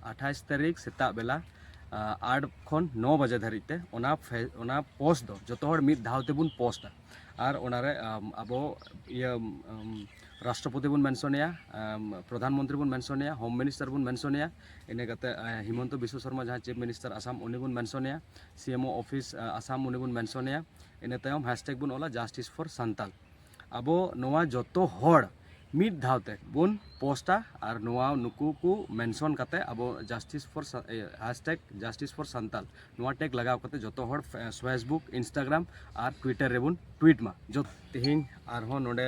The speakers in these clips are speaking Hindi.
28 तारीख सेता बेला 8 खन 9 बजे धरीते ओना पोस्ट दो जो हर मिद धाव तेबुन पोस्टा और ओनारे अबो राष्ट्रपति बन मेंशनिया प्रधानमंत्री बन मेंशनिया होम मिनिस्टर बन मेंशनिया इने कते हिमंत बिश्व शर्मा जहाँ चीफ मिनिस्टर आसाम उनी बन मेंशनिया सीएमओ ऑफिस आसाम उनी बन मेंशनिया इने तायम हैशटैग बन ओला जस्टिस फॉर सान्ताल अबो नोआ जोतो हर मिद धावते बन पोस्टा और नोआ नुकु को मेंशन करते अब justice for hashtag justice for Santal नोआ टैग लगाव करते जोतो हर फेसबुक इंस्टाग्राम और ट्विटर रे बन ट्वीट मा जो तिहिन आरहो नोडे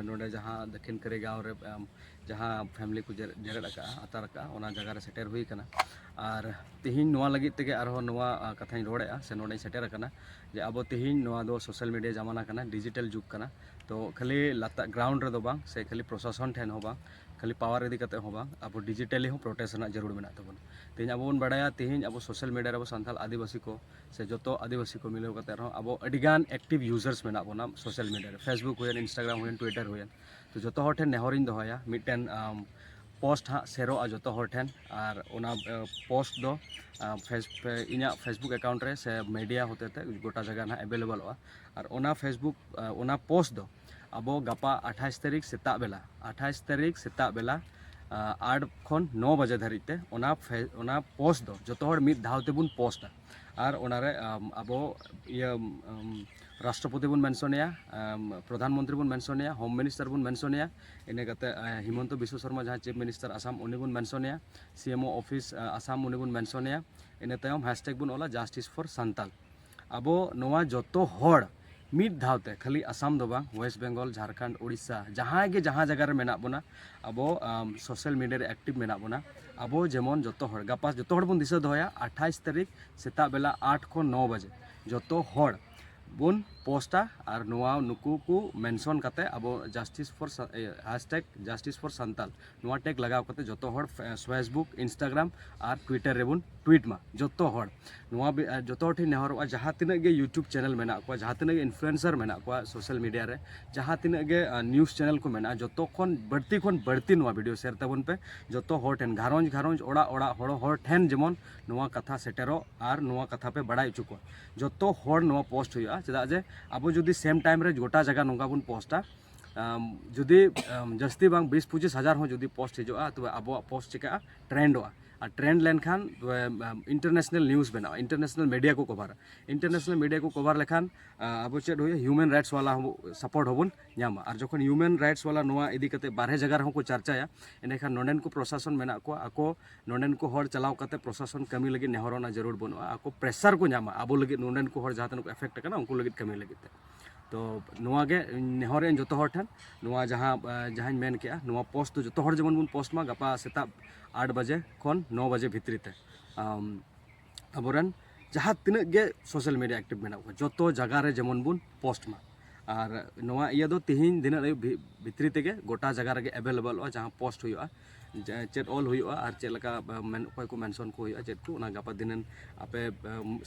नोडे जहाँ दक्षिण करेगांव रे जहाँ फैमिली को जेरेड का आतार का ओना जगह रे सेटर हुई कना और तिहिन नोआ लगी तेगे आरहो नोआ कथाई रोड़ेआ से नोडे सेटर कना जे अब तिहिन नोआ दो सोशल मीडिया जमाना कना डिजिटल जुग कना तो खाली लाता ग्राउंड रे दो बांग से खाली प्रशासन ठेन हो बांग खाली पावर इदी कते हो बांग अब डिजिटली हो प्रोटेक्ट रना जरूर मेना तबन तेज अब बन बड़ाया तेज अब सोशल मीडिया रे सान्ताल आदिवासी को से जो आदिवासी को मिले कते रहो अब अडिगान एक्टिव यूजर्स मेना बोना सोशल मीडिया रे फेसबुक हुए इंस्टाग्राम हुए ट्विटर हुए तो जो हर ठेन नेहरिन दोहया मिटन पोस्ट हाँ शेरो जो हर ठेन और ओना पोस्ट दो इना फेसबुक अकाउंट रे से मीडिया होते गोटा जगह ना अवेलेबल और ओना फेसबुक ओना पोस्ट दो अब गपा 28 तारीख सेता बेला 8 खन 9 बजे धरीते ओना पोस्ट दो जो हर मिद धाव तेबुन पोस्टा और ओनारे अब राष्ट्रपति बन मेंशनिया प्रधानमंत्री बन मेंशनिया होम मिनिस्टर बन मेंशनिया इने कते हिमंत बिश्व शर्मा जहाँ चीफ मिनिस्टर आसाम उनी बन मेंशनिया सीएमओ ऑफिस आसाम उनी बन मेंशनिया इने तायम हैशटैग बन ओला जस्टिस फॉर सान्ताल अब नोआ जोतो हर मिद धावते खाली आसाम दो बांग वेस्ट बेंगल झारखंड उड़ीसा जहाँ के जहाँ जगह रे मेना बोना अब सोशल मीडिया रे एक्टिव मेना बोना अब जेमन जो हर गपा जो हर बन दिशा दोहया 28 तारीख सेता बेला 8 खन 9 बजे जो हर बन पोस्टा और नोआ नुकु को मेंशन करते अब justice for hashtag justice for Santal नोआ टैग लगाव करते जो हर फेसबुक इंस्टाग्राम और ट्विटर रे बन ट्वीट मा जो हर नोआ जो हर नेहर जहाँ तीन गे यूट्यूब चैनल मेना को जहाँ तीन इन्फ्लुएंसर मेना को सोशल मीडिया रे जहाँ तीन गे न्यूज़ चैनल को मेना जो खन बढ़ती नोआ वीडियो शेयर तबन पे जो हर ठेन घारंज ओड़ा हर ठेन जेमन नोआ कथा सेटेरो और नोआ कथा पे बड़ा हचु को जो हर नोआ पोस्ट हुआ चेदा जे अब जुदी सेम टाइम रे गोटा जगह नोंगा बन पोस्टा जुदी जस्ती बांग 20-25 हज़ार हो जुदी पोस्ट हिजुआ तो अब पोस्ट चिका ट्रेंड और ट्रेंड लेनखान इंटरनेशनल न्यूज़ बना इंटरनेशनल मीडिया को कवर लेखान अब चेद हो ह्यूमन राइट्स वाला सपोर्ट होबन नामा और जखन ह्यूमन राइट्स वाला नोआ इदी कते बारहे जगह को चर्चाया एनेखान नोडेन को प्रशासन मेना को आको नोडेन को हर चलाव कते प्रशासन कमी लगी नेहरना जरूर बनुआ आको प्रेशर को नामा अब लगी नोडेन को हर जहाँ को एफेक्ट करना उनको लगी कमी लगी तो नोआ गे नेहर जो हर ठेन नोआ जहाँ मेन के नोआ पोस्ट तो जो हर जेमन बन पोस्ट मा गपा सेता 8 बजे खन 9 बजे भितरी ते अबरन जहाँ तीन गे सोशल मीडिया एक्टिव मेना जो जगह रे जेमन बन पोस्ट मा और नोआ इया दो तिहिन दिन भितरी तेगे गोटा जगह रे अवेलेबल जहाँ पोस्ट हुआ चेद ऑल हुआ और चेलका अकय को मेंशन को हुआ चेद को गपा दिन आपे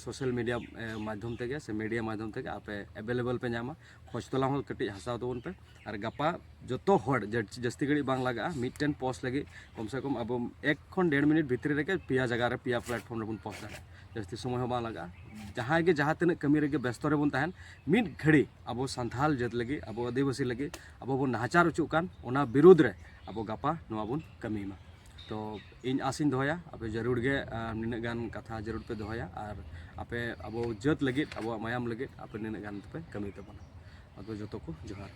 सोशल मीडिया माध्यम तेगे से मीडिया माध्यम तेगे आपे अवेलेबल पे नामा खोज तला हो कटी हसाव तबन पे और गपा जो हर जस्ती घड़ी बांग लगा मिटन पोस्ट लगी कम से कम अब 1 खन 1.5 मिनट भितरी रे पिया जगह रे पिया प्लेटफॉर्म रे बन पोस्ट दाड़ा जस्ती समय हो बांग लगा जहाँ के जहाँ तीन कमी रे व्यस्त रे बन तहन मिड घड़ी अब सान्थाल जात लगी अब आदिवासी लगी अब बन नाचार उचुक कान ओना विरुद्ध रे अब गपा नोआ बन कमीमा तो इन आसिन दोहया आपे जरूर गे निना गान कथा जरूर पे दोहया और आपे अब जत लगी अब मायाम लगी आपे निना गान पे कमी तबना अब जो को जोहार।